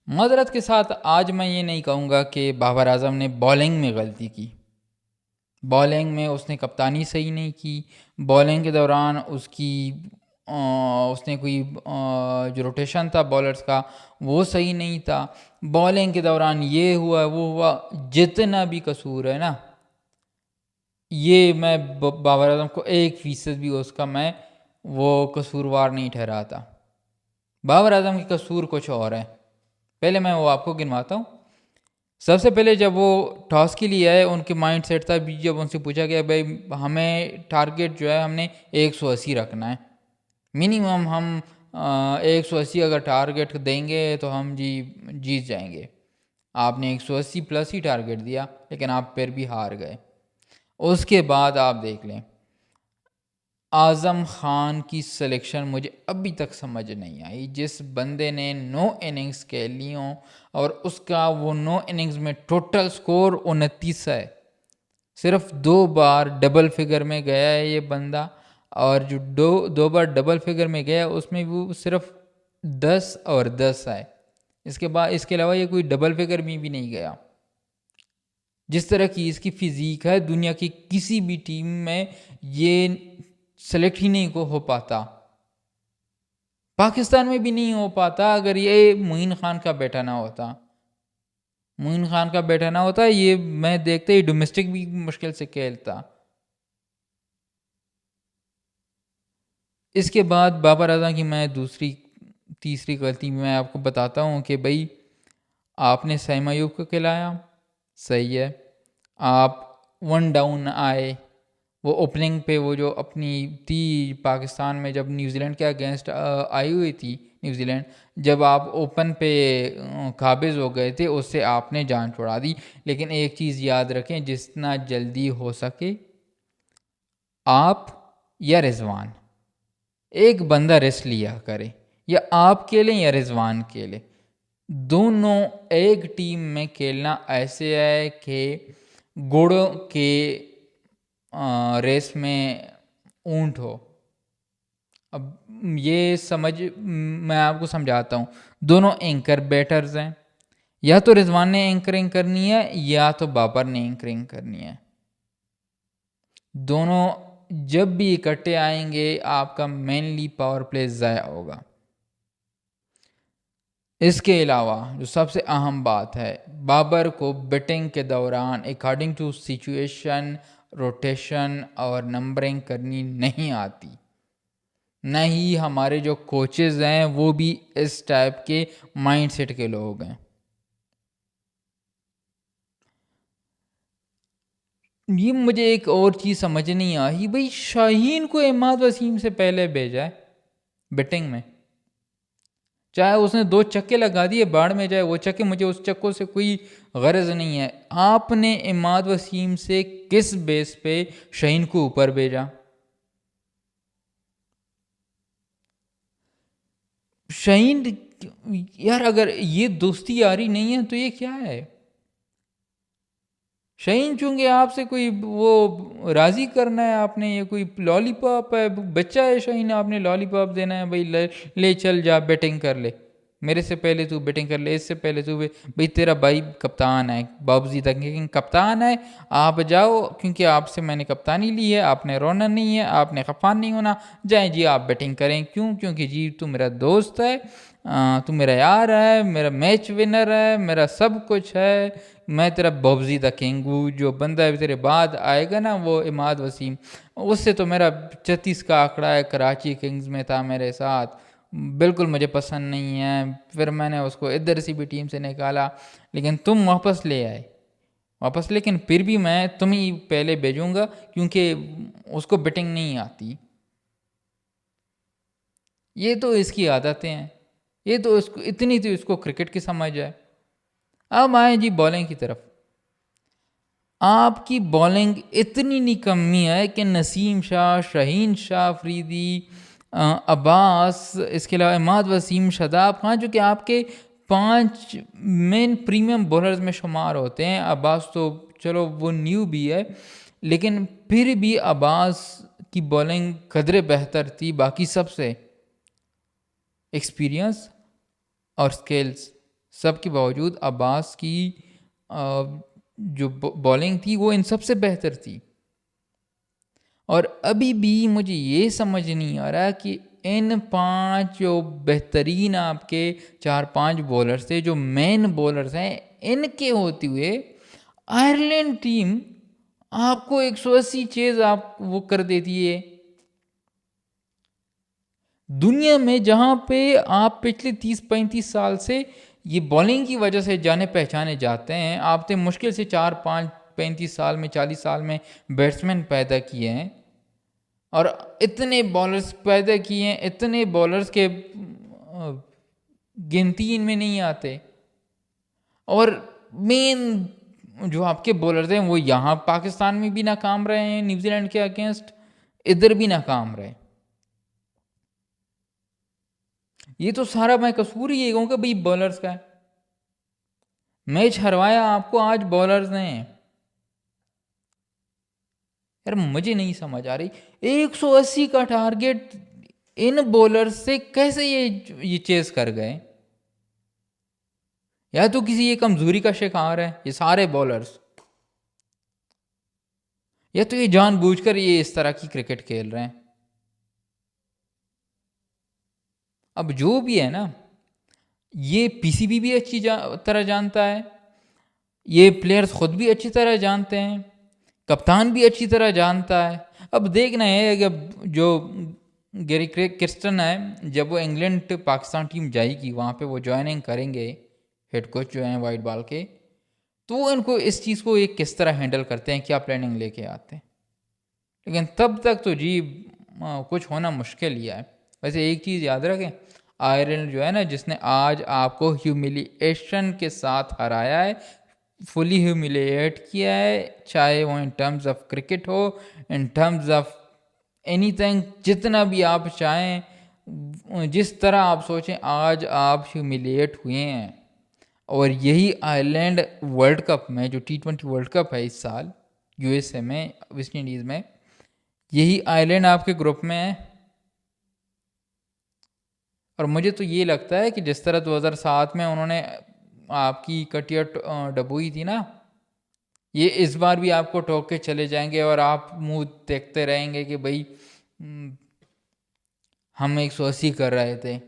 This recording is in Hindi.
माज़रत के साथ आज मैं ये नहीं कहूँगा कि बाबर आज़म ने बॉलिंग में गलती की। बॉलिंग में उसने कप्तानी सही नहीं की। बॉलिंग के दौरान उसने कोई जो रोटेशन था बॉलर्स का वो सही नहीं था। बॉलिंग के दौरान ये हुआ वो हुआ, जितना भी कसूर है ना, ये मैं बाबर आज़म को 1% भी उसका मैं वो कसूरवार नहीं ठहराता। बाबर आज़म की कसूर कुछ और है। पहले मैं वो आपको गिनवाता हूँ। सबसे पहले जब वो टॉस के लिए आए, उनके माइंड सेट था भी, जब उनसे पूछा गया भाई हमें टारगेट जो है हमने 180 रखना है मिनिमम, हम 180 अगर टारगेट देंगे तो हम जीत जाएंगे। आपने 180 प्लस ही टारगेट दिया, लेकिन आप फिर भी हार गए। उसके बाद आप देख लें, आज़म ख़ान की सिलेक्शन मुझे अभी तक समझ नहीं आई। जिस बंदे ने 9 इनिंग्स खेल ली हों और उसका वो 9 इनिंग्स में टोटल स्कोर 29 है, सिर्फ 2 बार डबल फिगर में गया है ये बंदा, और जो दो बार डबल फिगर में गया उसमें वो सिर्फ 10 और 10 है। इसके अलावा ये कोई डबल फिगर में भी नहीं गया। जिस तरह की इसकी फिज़ीक है, दुनिया की किसी भी टीम में ये सेलेक्ट ही नहीं को हो पाता, पाकिस्तान में भी नहीं हो पाता। अगर ये मोइन खान का बेटा ना होता, मोइन खान का बेटा ना होता, ये मैं देखते ही डोमेस्टिक भी मुश्किल से खेलता। इसके बाद बाबर आजम की मैं तीसरी गलती मैं आपको बताता हूँ कि भाई आपने सैम अयूब को खिलाया, सही है। आप 1 डाउन आए, वो ओपनिंग पे वो जो अपनी थी पाकिस्तान में, जब न्यूजीलैंड के अगेंस्ट आई हुई थी न्यूजीलैंड, जब आप ओपन पे काबिज हो गए थे, उससे आपने जान छुड़ा दी। लेकिन एक चीज़ याद रखें, जितना जल्दी हो सके आप या रिजवान, एक बंदा रेस्ट लिया करे, या आप खेलें या रिजवान खेले, दोनों एक टीम में खेलना ऐसे है कि घोड़ों के रेस में ऊंट हो। अब ये मैं आपको समझाता हूँ। दोनों एंकर बैटर्स हैं, या तो रिजवान ने एंकरिंग करनी है या तो बाबर ने एंकरिंग करनी है। दोनों जब भी इकट्ठे आएंगे आपका मेनली पावर प्ले ज़ाया होगा। इसके अलावा जो सबसे अहम बात है, बाबर को बैटिंग के दौरान अकॉर्डिंग टू सिचुएशन रोटेशन और नंबरिंग करनी नहीं आती। न ही हमारे जो कोचेज़ हैं वो भी इस टाइप के माइंडसेट के लोग हैं। ये मुझे एक और चीज़ समझ नहीं आई भाई, शाहीन को इमाद वसीम से पहले भेजा है बैटिंग में, चाहे उसने 2 छक्के लगा दिए, बाढ़ में जाए वो छक्के, मुझे उस छक्कों से कोई गरज नहीं है। आपने इमाद वसीम से किस बेस पे शाहीन को ऊपर भेजा? शाहीन, यार अगर ये दोस्ती यारी नहीं है तो ये क्या है? शाहीन चूंकि आपसे कोई वो राज़ी करना है आपने, ये कोई लॉलीपॉप है, बच्चा है शाहीन, आपने लॉलीपॉप देना है भाई, ले चल जा बैटिंग कर ले, मेरे से पहले तू बैटिंग कर ले, इससे पहले तू भाई, तेरा भाई कप्तान है, बाबूजी तक लेकिन कप्तान है, आप जाओ, क्योंकि आपसे मैंने कप्तानी ली है, आपने रोना नहीं है, आपने खफान नहीं होना, जाए जी आप बैटिंग करें। क्यों? क्योंकि जी तू मेरा दोस्त है, तू मेरा यार है, मेरा मैच विनर है, मेरा सब कुछ है, मैं तेरा बब्जी द किंग हूँ। जो बंदा तेरे बाद आएगा ना वो इमाद वसीम, उससे तो मेरा 36 का आंकड़ा है, कराची किंग्स में था मेरे साथ, बिल्कुल मुझे पसंद नहीं है। फिर मैंने उसको इधर से भी टीम से निकाला, लेकिन तुम वापस ले आए वापस, लेकिन फिर भी मैं तुम ही पहले भेजूंगा क्योंकि उसको बैटिंग नहीं आती। ये तो इसकी आदतें हैं, ये तो इसको इतनी तो इसको क्रिकेट की समझ है। अब आए जी बॉलिंग की तरफ। आपकी बॉलिंग इतनी निकम्मी है कि नसीम शाह, शाहीन शाह अफरीदी, अब्बास, इसके अलावा इमाद वसीम, शादाब खान, जो कि आपके 5 मेन प्रीमियम बॉलर्स में शुमार होते हैं। अब्बास तो चलो वो न्यू भी है, लेकिन फिर भी अब्बास की बॉलिंग कदरे बेहतर थी बाकी सबसे। एक्सपीरियंस और स्किल्स सबके बावजूद अब्बास की जो बॉलिंग थी वो इन सबसे बेहतर थी। और अभी भी मुझे ये समझ नहीं आ रहा कि इन 5 जो बेहतरीन आपके 4-5 बॉलर्स थे, जो मेन बॉलर्स हैं, इनके होते हुए आयरलैंड टीम आपको 180 चेज आप वो कर देती है। दुनिया में जहां पे आप पिछले 30-35 साल से ये बॉलिंग की वजह से जाने पहचाने जाते हैं, आपने मुश्किल से 4-5-35 साल में, 40 साल में बैट्समैन पैदा किए हैं और इतने बॉलर्स पैदा किए हैं, इतने बॉलर्स के गिनती इनमें नहीं आते। और मेन जो आपके बॉलर्स हैं वो यहाँ पाकिस्तान में भी नाकाम रहे हैं, न्यूजीलैंड के अगेंस्ट इधर भी नाकाम रहे। ये तो सारा मैं कसूर ही ये कहूँगा भाई बॉलर्स का है। मैच हरवाया आपको आज बॉलर्स ने। यार मुझे नहीं समझ आ रही 180 का टारगेट इन बॉलर्स से कैसे ये चेस कर गए। या तो किसी ये कमजोरी का शिकार है ये सारे बॉलर्स, या तो ये जानबूझकर ये इस तरह की क्रिकेट खेल रहे हैं। अब जो भी है ना, ये पीसीबी भी अच्छी तरह जानता है, ये प्लेयर्स खुद भी अच्छी तरह जानते हैं, कप्तान भी अच्छी तरह जानता है। अब देखना है कि जो गैरी क्रिस्टन है, जब वो इंग्लैंड पाकिस्तान टीम जाएगी वहाँ पे वो ज्वाइनिंग करेंगे, हेड कोच जो हैं वाइट बॉल के, तो इनको इस चीज़ को एक किस तरह हैंडल करते हैं, क्या प्लानिंग लेके आते हैं। लेकिन तब तक तो जी कुछ होना मुश्किल ही है। वैसे एक चीज़ याद रखें, आयरलैंड जो है ना, जिसने आज आपको ह्यूमिलिएशन के साथ हराया है, फुली ह्यूमिलिएट किया है, चाहे वो इन टर्म्स ऑफ क्रिकेट हो, इन टर्म्स ऑफ एनीथिंग, जितना भी आप चाहें, जिस तरह आप सोचें, आज आप ह्यूमिलिएट हुए हैं। और यही आयरलैंड वर्ल्ड कप में, जो T20 वर्ल्ड कप है इस साल यूएसए में, वेस्ट इंडीज़ में, यही आयरलैंड आपके ग्रुप में है। और मुझे तो ये लगता है कि जिस तरह 2007 में उन्होंने आपकी कटिया डबोई थी ना, ये इस बार भी आपको ठोक के चले जाएंगे और आप मुंह देखते रहेंगे कि भाई हम 180 कर रहे थे।